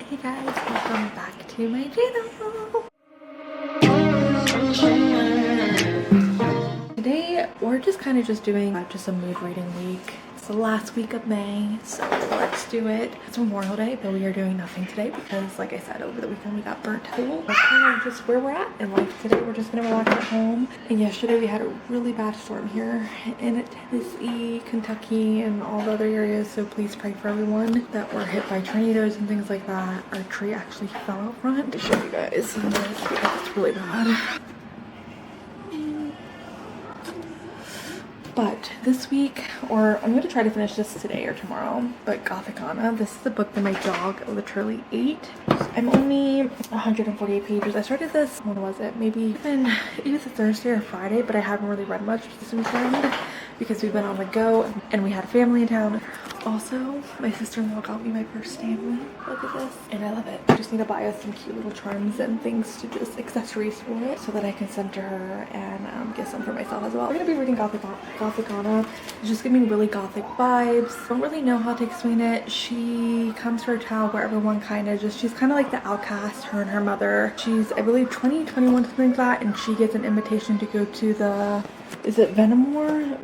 Hey guys, welcome back to my channel. Today we're just kind of just doing just a mood reading week. It's the last week of May, so let's do it. It's Memorial Day, but we are doing nothing today because, like I said, over the weekend we got burnt out. That's kind of just where we're at in life today. We're just gonna relax at home. And yesterday we had a really bad storm here in Tennessee, Kentucky, and all the other areas. So please pray for everyone that were hit by tornadoes and things like that. Our tree actually fell out front. To show you guys, it's really bad. But this week, or I'm going to try to finish this today or tomorrow, but Gothic Anna, this is the book that my dog literally ate. I'm only 148 pages. I started this, when was it? Maybe either Thursday or Friday, but I haven't really read much this weekend because we've been on the go and we had a family in town. Also, my sister-in-law got me my first Stanley. Look at this. And I love it. I just need to buy us some cute little charms and things to just accessories for it so that I can send to her and get some for myself as well. We're going to be reading Gothic Anna. It's just giving me really gothic vibes. I don't really know how to explain it. She comes from a town where everyone kind of just, she's kind of like the outcast, her and her mother. She's, I believe, 20, 21, something like that, and she gets an invitation to go to the, is it Vernamore?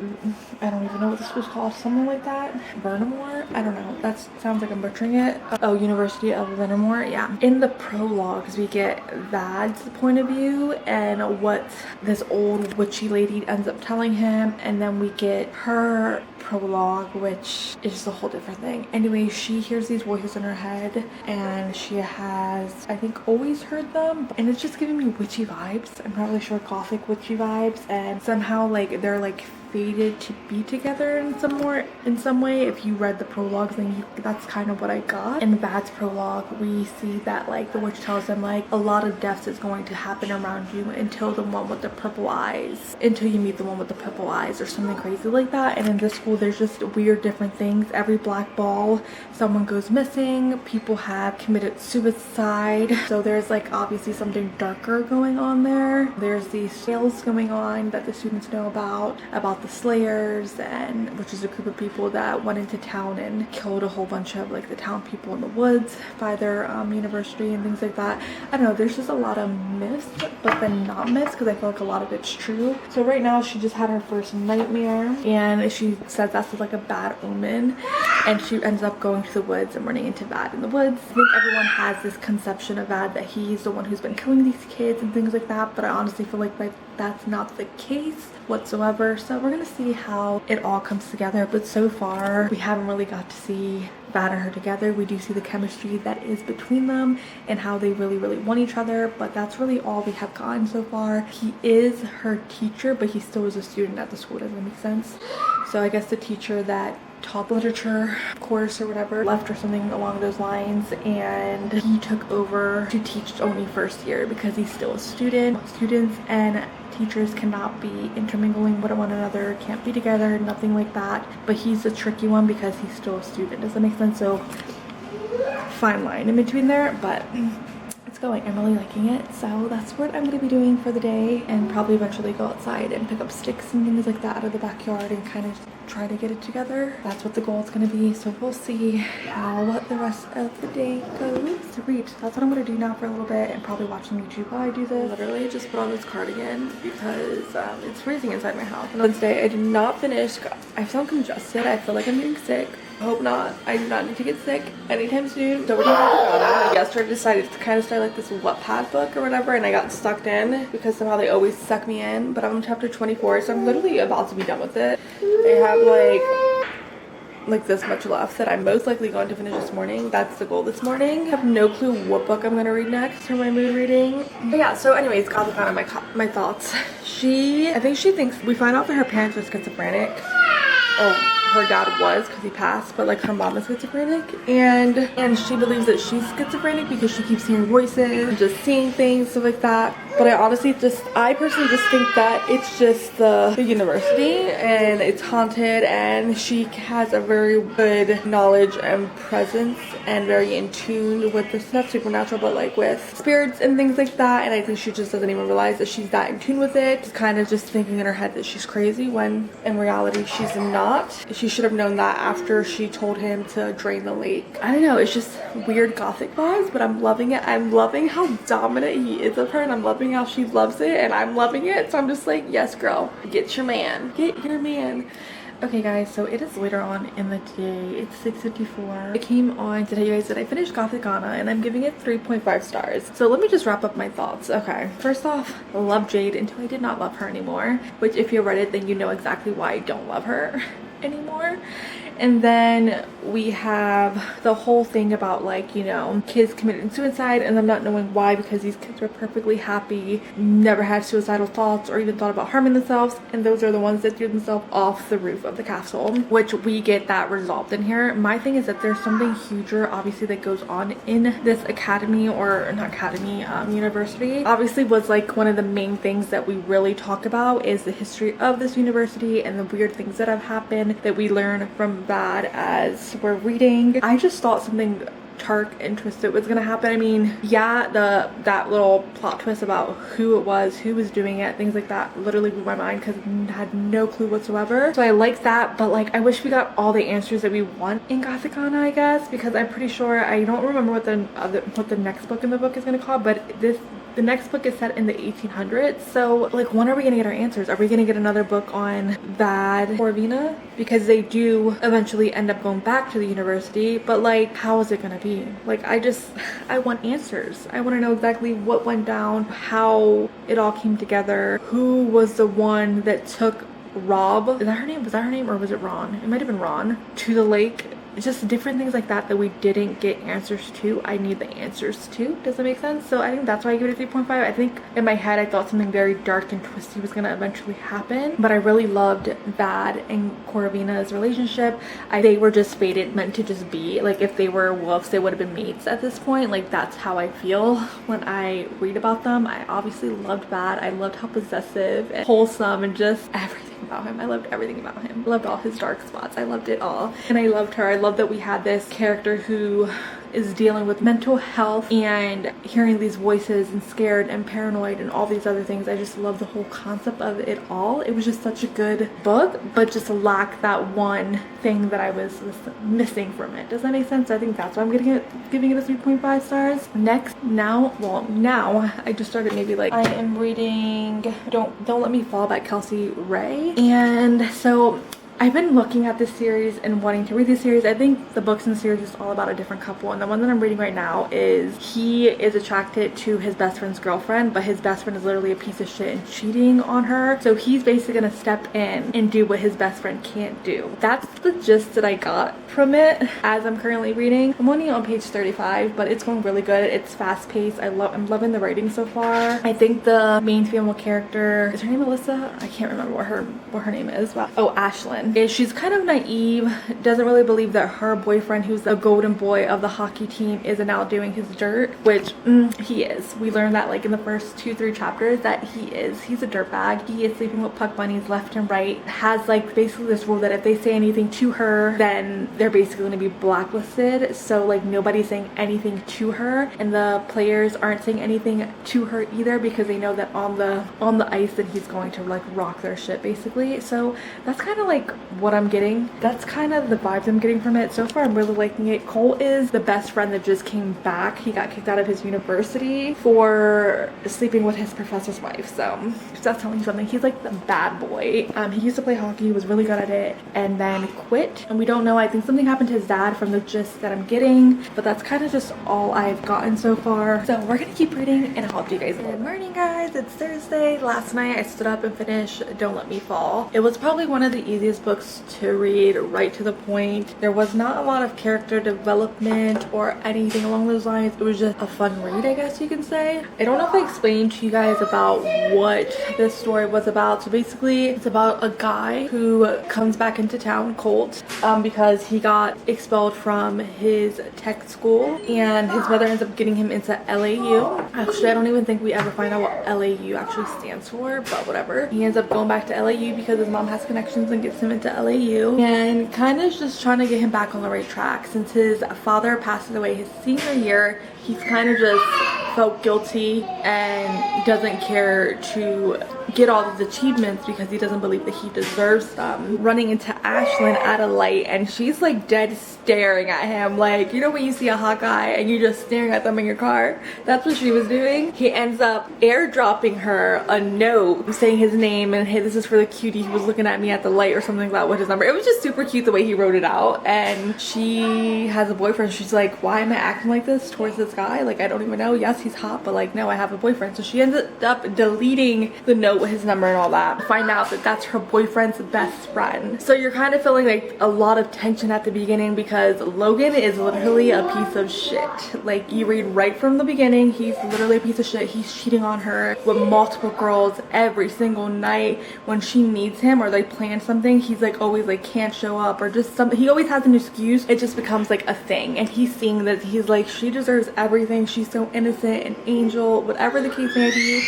I don't even know what this was called. Something like that. Vernamore? I don't know. That sounds like I'm butchering it. Oh, University of Vernamore. Yeah. In the prologues, we get Vad's point of view and what this old witchy lady ends up telling him. And then we get her prologue, which is just a whole different thing. Anyway, she hears these voices in her head and she has, I think, always heard them. And it's just giving me witchy vibes. I'm not really sure, gothic witchy vibes. And somehow like they're like fated to be together in some way. If you read the prologues, then that's kind of what I got. In Vad's prologue, we see that like the witch tells him like a lot of deaths is going to happen around you until the one with the purple eyes, until you meet the one with the purple eyes or something crazy like that. And in this school there's just weird different things. Every black ball someone goes missing, people have committed suicide, so there's like obviously something darker going on there. There's these sales going on that the students know about the Slayers, and which is a group of people that went into town and killed a whole bunch of like the town people in the woods by their university and things like that. I don't know, there's just a lot of myths, but then not myths, because I feel like a lot of it's true. So right now she just had her first nightmare and she says that's like a bad omen, and she ends up going to the woods and running into Vad in the woods. I think everyone has this conception of Vad that he's the one who's been killing these kids and things like that, but I honestly feel like that's not the case whatsoever. So we're gonna see how it all comes together, but so far we haven't really got to see Vad and her together. We do see the chemistry that is between them and how they really want each other, but that's really all we have gotten so far. He is her teacher, but he still is a student at the school. Does that make sense? So I guess the teacher that taught the literature course or whatever left or something along those lines, and he took over to teach only first year because he's still a student. Students and teachers cannot be intermingling with one another, can't be together, nothing like that. But he's a tricky one because he's still a student. Does that make sense? So fine line in between there, but it's going. I'm really liking it. So that's what I'm going to be doing for the day, and probably eventually go outside and pick up sticks and things like that out of the backyard and kind of try to get it together. That's what the goal is going to be. So we'll see how the rest of the day goes. To read, that's what I'm going to do now for a little bit, and probably watch some YouTube while I do this. Literally just put on this cardigan because it's freezing inside my house. And Wednesday I did not finish. I sound congested. I feel like I'm getting sick. I hope not. I do not need to get sick anytime soon. So we're doing Gothic Anna. Yesterday I decided to kind of start like this Wattpad book or whatever, and I got sucked in because somehow they always suck me in. But I'm on chapter 24, so I'm literally about to be done with it. I have like this much left that I'm most likely going to finish this morning. That's the goal this morning. I have no clue what book I'm going to read next for my mood reading. But yeah, so anyways, Gothic Anna, my thoughts. I think she thinks, we find out that her parents are schizophrenic. Oh, her dad was because he passed, but like her mom is schizophrenic, and she believes that she's schizophrenic because she keeps hearing voices, just seeing things, stuff like that. But I personally just think that it's just the university and it's haunted, and she has a very good knowledge and presence and very in tune with this, not supernatural, but like with spirits and things like that. And I think she just doesn't even realize that she's that in tune with it. She's kind of just thinking in her head that she's crazy when in reality she's not. She should have known that after she told him to drain the lake. I don't know, it's just weird gothic vibes, but I'm loving it. I'm loving how dominant he is of her, and I'm loving how she loves it, and I'm loving it. So I'm just like, yes girl, get your man, get your man. Okay guys, so it is later on in the day. It's 6:54. I came on to tell you guys that I finished Gothicana and I'm giving it 3.5 stars. So let me just wrap up my thoughts. Okay, first off, I love Jade until I did not love her anymore, which if you read it, then you know exactly why I don't love her anymore. And then we have the whole thing about, like, you know, kids committing suicide and them not knowing why, because these kids were perfectly happy, never had suicidal thoughts or even thought about harming themselves, and those are the ones that threw themselves off the roof of the castle, which we get that resolved in here. My thing is that there's something huger obviously that goes on in this academy, or not academy, university. Obviously was like one of the main things that we really talk about is the history of this university and the weird things that have happened that we learn from that as we're reading. I just thought something dark and twisted was gonna happen. I mean, yeah, that little plot twist about who it was, who was doing it, things like that literally blew my mind because I had no clue whatsoever. So I like that, but like I wish we got all the answers that we want in Gothicana, I guess, because I'm pretty sure, I don't remember what the next book in the book is gonna call, but the next book is set in the 1800s. So like, when are we gonna get our answers? Are we gonna get another book on Vad Corvina? Because they do eventually end up going back to the university, but like, how is it gonna be? Like, I want answers. I want to know exactly what went down, how it all came together, who was the one that took Rob, is that her name? Was that her name, or was it Ron? It might have been Ron, to the lake. Just different things like that we didn't get answers to. I need the answers to. Does that make sense? So I think that's why I give it a 3.5. I think in my head I thought something very dark and twisty was gonna eventually happen, but I really loved Vad and Corvina's relationship. They were just fated, meant to just be. Like, if they were wolves, they would have been mates at this point. Like, that's how I feel when I read about them. I obviously loved Vad. I loved how possessive and wholesome and just everything about him. I loved everything about him. I loved all his dark spots. I loved it all. And I loved her. I love that we had this character who is dealing with mental health and hearing these voices and scared and paranoid and all these other things. I just love the whole concept of it all. It was just such a good book, but just lacked that one thing that I was missing from it. Does that make sense? I think that's why I'm giving it a 3.5 stars. Now I just started, maybe like, I am reading Don't Let Me Fall by Kelsey Ray, and so I've been looking at this series and wanting to read this series. I think the books in the series is all about a different couple, and the one that I'm reading right now is he is attracted to his best friend's girlfriend, but his best friend is literally a piece of shit and cheating on her. So he's basically gonna step in and do what his best friend can't do. That's the gist that I got from it as I'm currently reading. I'm only on page 35, but it's going really good. It's fast paced. I'm loving the writing so far. I think the main female character, is her name Alyssa? I can't remember what her name is. But, oh, Ashlyn. She's kind of naive, doesn't really believe that her boyfriend, who's the golden boy of the hockey team, is now doing his dirt, which he is. We learned that like in the first 2-3 chapters that he's a dirtbag. He is sleeping with puck bunnies left and right, has like basically this rule that if they say anything to her, then they're basically going to be blacklisted. So like, nobody's saying anything to her, and the players aren't saying anything to her either, because they know that on the ice that he's going to like rock their shit basically. So that's kind of like what I'm getting. That's kind of the vibes I'm getting from it. So far, I'm really liking it. Cole is the best friend that just came back. He got kicked out of his university for sleeping with his professor's wife. So if that's telling you something, he's like the bad boy. He used to play hockey, he was really good at it, and then quit. And we don't know, I think something happened to his dad from the gist that I'm getting, but that's kind of just all I've gotten so far. So we're gonna keep reading and I'll update you guys. Good morning, guys. It's Thursday. Last night I stood up and finished Don't Let Me Fall. It was probably one of the easiest books to read right to the point. There was not a lot of character development or anything along those lines. It was just a fun read, I guess you can say. I don't know if I explained to you guys about what this story was about. So basically it's about a guy who comes back into town, Colt, because he got expelled from his tech school and his mother ends up getting him into LAU. Actually, I don't even think we ever find out what LAU actually stands for, but whatever. He ends up going back to LAU because his mom has connections and gets him into LAU, and kind of just trying to get him back on the right track. Since his father passes away his senior year, he's kind of just felt guilty and doesn't care to get all these achievements because he doesn't believe that he deserves them. Running into Ashlyn at a light, and she's like dead staring at him, like, you know when you see a hot guy and you're just staring at them in your car? That's what she was doing. He ends up airdropping her a note saying his name and, hey, this is for the cutie who was looking at me at the light or something like that with his number. It was just super cute the way he wrote it out. And she has a boyfriend. She's like, why am I acting like this towards this guy? Like, I don't even know. Yes, he's hot, but like, no, I have a boyfriend. So she ends up deleting the note with his number and all that. Find out that that's her boyfriend's best friend. So you're kind of feeling like a lot of tension at the beginning because Logan is literally a piece of shit. Like, you read right from the beginning, he's literally a piece of shit. He's cheating on her with multiple girls every single night. When she needs him or they plan something, he's like always like can't show up or just something. He always has an excuse. It just becomes like a thing, and he's seeing that he's like, she deserves everything. She's so innocent, an angel, whatever the case may be.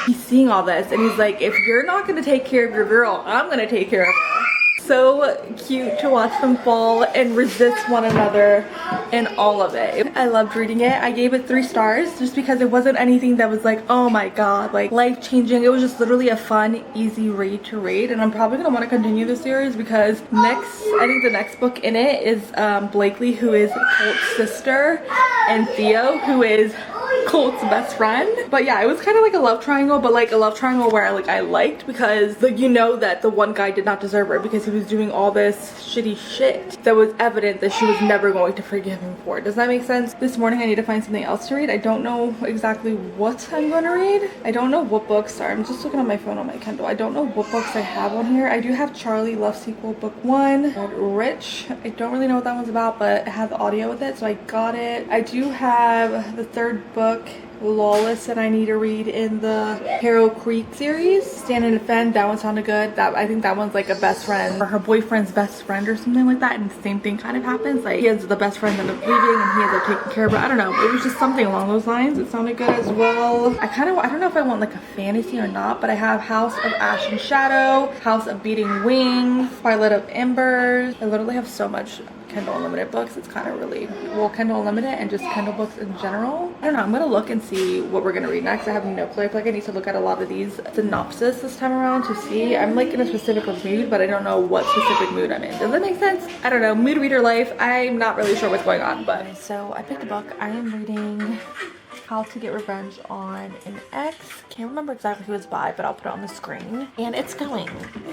He's seeing all this and he's like, if you're not gonna take care of your girl, I'm gonna take care of her. So cute to watch them fall and resist one another and all of it. I loved reading it. I gave it 3 stars just because it wasn't anything that was like, oh my god, like life-changing. It was just literally a fun, easy read to read, and I'm probably gonna want to continue the series because I think the next book in it is Blakely, who is Colt's sister, and Theo, who is Colt's best friend. But yeah, it was kind of like a love triangle, but like a love triangle where like I liked, because like, you know that the one guy did not deserve her because he was doing all this shitty shit that was evident that she was never going to forgive him for. Does that make sense? This morning I need to find something else to read. I don't know exactly what I'm going to read. I don't know what books are. I'm just looking at my phone on my Kindle. I don't know what books I have on here. I do have Charlie Love Sequel Book 1 called Rich. I don't really know what that one's about, but it has audio with it, so I got it. I do have the 3rd book, Lawless, that I need to read in the Harrow Creek series. Stand and Defend, that one sounded good. I think that one's like a best friend or her boyfriend's best friend or something like that, and the same thing kind of happens. Like, he has the best friend end up leaving and he ends up taking care of her. I don't know, it was just something along those lines. It sounded good as well. I don't know if I want like a fantasy or not, but I have House of Ash and Shadow, House of Beating Wings, Twilight of Embers. I literally have so much Kindle Unlimited books. It's kind of really, well, Kindle Unlimited and just Kindle books in general. I don't know, I'm gonna look and see what we're gonna read next. I have no clue. I feel like I need to look at a lot of these synopsis this time around to see. I'm like in a specific mood, but I don't know what specific mood I'm in. Does that make sense? I don't know, mood reader life. I'm not really sure what's going on, but. So I picked a book. I am reading How to Get Revenge on an Ex. Can't remember exactly who it's by, but I'll put it on the screen. And it's going.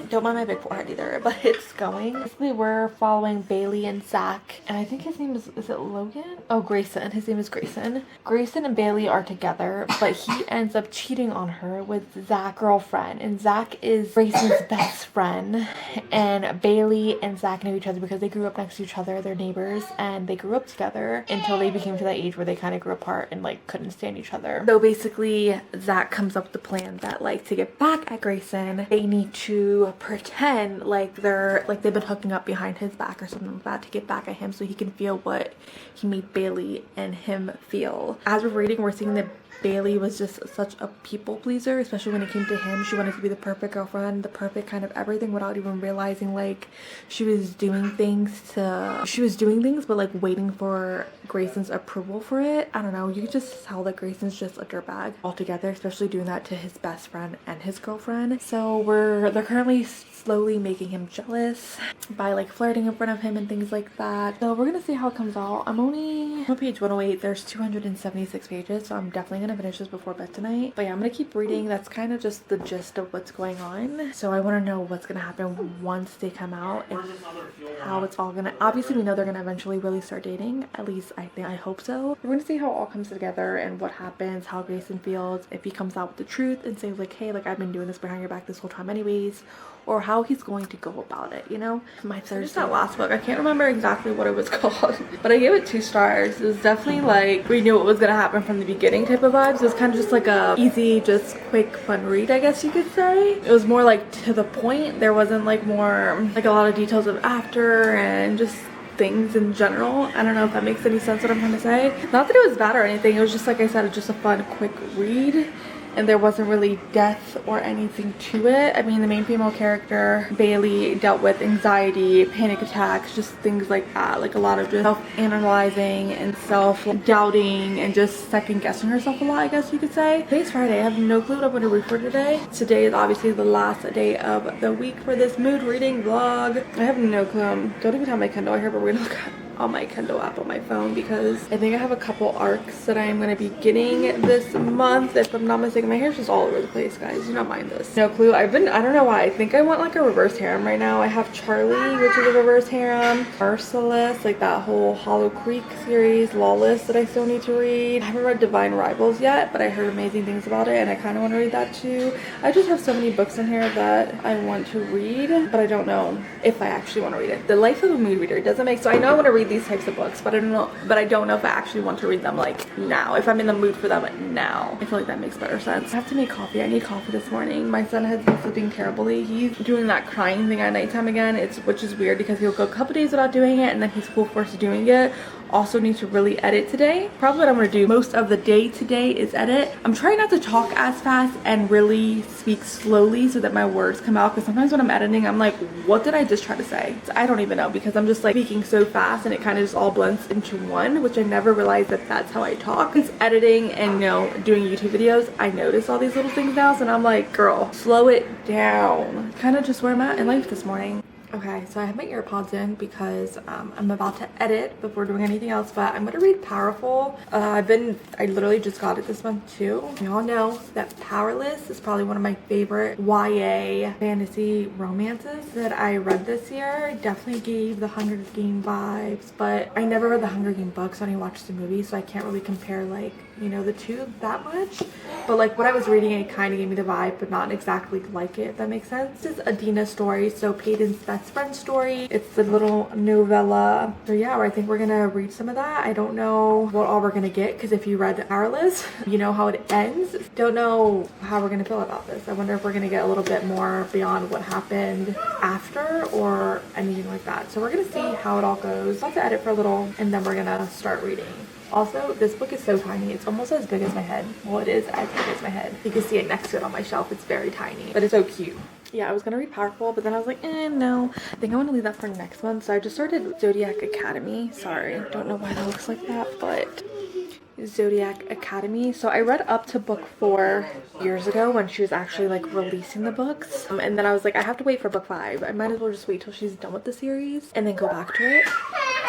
Don't mind my big forehead either, but it's going. Basically, we're following Bailey and Zach, and I think his name is it Logan? Oh, Grayson. His name is Grayson. Grayson and Bailey are together, but he ends up cheating on her with Zach's girlfriend, and Zach is Grayson's best friend. And Bailey and Zach know each other because they grew up next to each other. They're neighbors, and they grew up together until they became to that age where they kind of grew apart and like couldn't stand each other. So basically, Zach comes up with the plan that like to get back at Grayson, they need to pretend like they've been hooking up behind his back or something like that to get back at him so he can feel what he made Bailey and him feel. As we're reading, we're seeing that Bailey was just such a people pleaser, especially when it came to him. She wanted to be the perfect girlfriend, the perfect kind of everything, without even realizing like she was doing things but like waiting for Grayson's approval for it. I don't know, you could just tell that Grayson's just a dirtbag altogether, especially doing that to his best friend and his girlfriend. So they're currently slowly making him jealous by like flirting in front of him and things like that. So we're gonna see how it comes out. I'm on page 108. There's 276 pages, so I'm definitely gonna finish this before bed tonight. But yeah, I'm gonna keep reading. That's kind of just the gist of what's going on. So I want to know what's gonna happen once they come out and how it's all gonna. Obviously, we know they're gonna eventually really start dating. At least I hope so. We're gonna see how it all comes together and what happens, how Grayson feels if he comes out with the truth and says like, hey, like I've been doing this behind your back this whole time anyways, or how he's going to go about it, you know. My Thursday, that last book, I can't remember exactly what it was called, but I gave it 2 stars. It was definitely like we knew what was gonna happen from the beginning type of vibes. It was kind of just like a easy, just quick, fun read, I guess you could say. It was more like to the point. There wasn't like more like a lot of details of after and just things in general. I don't know if that makes any sense what I'm trying to say. Not that it was bad or anything, it was just like I said, just a fun quick read, and there wasn't really death or anything to it. I mean, the main female character, Bailey, dealt with anxiety, panic attacks, just things like that, like a lot of just self-analyzing and self-doubting and just second-guessing herself a lot, I guess you could say. Today's Friday. I have no clue what I'm going to read for today. Today is obviously the last day of the week for this mood reading vlog. I have no clue. Don't even have my Kindle here, but we're going to look at on my Kindle app on my phone because I think I have a couple arcs that I am going to be getting this month, if I'm not mistaken. My hair's just all over the place, guys. Do not mind this. No clue. I don't know why. I think I want like a reverse harem right now. I have Charlie, which is a reverse harem, Merciless, like that whole Hollow Creek series, Lawless that I still need to read. I haven't read Divine Rivals yet, but I heard amazing things about it and I kind of want to read that too. I just have so many books in here that I want to read, but I don't know if I actually want to read it. The Life of a Mood Reader doesn't make, so I know I want to read these types of books, but I don't know if I actually want to read them like now, if I'm in the mood for them now. I feel like that makes better sense. I have to make coffee. I need coffee this morning. My son has been sleeping terribly. He's doing that crying thing at nighttime again, which is weird because he'll go a couple days without doing it and then he's full force doing it. Also need to really edit today. Probably what I'm gonna do most of the day today is edit. I'm trying not to talk as fast and really speak slowly so that my words come out, because sometimes when I'm editing I'm like, what did I just try to say? So I don't even know, because I'm just like speaking so fast and it kind of just all blends into one, which I never realized that that's how I talk. Since editing and, you know, doing YouTube videos, I notice all these little things now, so I'm like, girl, slow it down. Kind of just where I'm at in life this morning. Okay, so I have my earpods in because I'm about to edit before doing anything else, but I'm gonna read Powerful. I literally just got it this month too. We all know that Powerless is probably one of my favorite YA fantasy romances that I read this year. Definitely gave the Hunger Game vibes, but I never read the Hunger Game books. I only watched the movie, so I can't really compare, like, you know, the two that much. But like what I was reading, it kind of gave me the vibe, but not exactly like it, if that makes sense. This is Adina's story, so Peyton's best friend story. It's the little novella. So yeah, I think we're gonna read some of that. I don't know what all we're gonna get, because if you read Powerless, you know how it ends. Don't know how we're gonna feel about this. I wonder if we're gonna get a little bit more beyond what happened after or anything like that. So we're gonna see how it all goes. I'll have to edit for a little and then we're gonna start reading. Also, this book is so tiny. It's almost as big as my head. Well, it is as big as my head. You can see it next to it on my shelf. It's very tiny, but it's so cute. Yeah, I was gonna read Powerful, but then I was like, no. I think I want to leave that for next month. So I just started Zodiac Academy. Sorry, don't know why that looks like that, but Zodiac Academy. So I read up to book 4 years ago when she was actually like releasing the books, and then I was like, I have to wait for book 5. I might as well just wait till she's done with the series and then go back to it.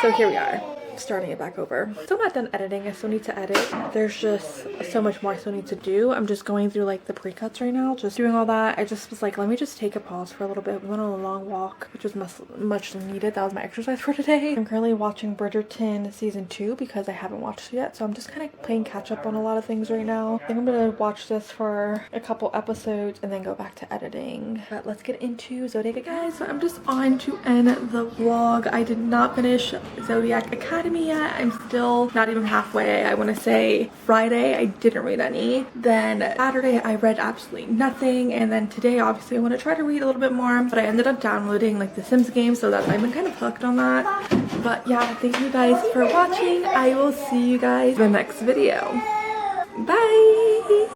So here we are, starting it back over. Still not done editing. I still need to edit. There's just so much more I still need to do. I'm just going through like the pre-cuts right now, just doing all that. I just was like, let me just take a pause for a little bit. We went on a long walk, which was much needed. That was my exercise for today. I'm currently watching Bridgerton season 2 because I haven't watched it yet, so I'm just kind of playing catch up on a lot of things right now. I think I'm gonna watch this for a couple episodes and then go back to editing. But let's get into Zodiac, guys. So I'm just on to end the vlog. I did not finish Zodiac Academy yet. I'm still not even halfway. I want to say Friday I didn't read any, then Saturday I read absolutely nothing, and then today obviously I want to try to read a little bit more, but I ended up downloading like the Sims game, so that I've been kind of hooked on that. But yeah, thank you guys for watching. I will see you guys in the next video. Bye.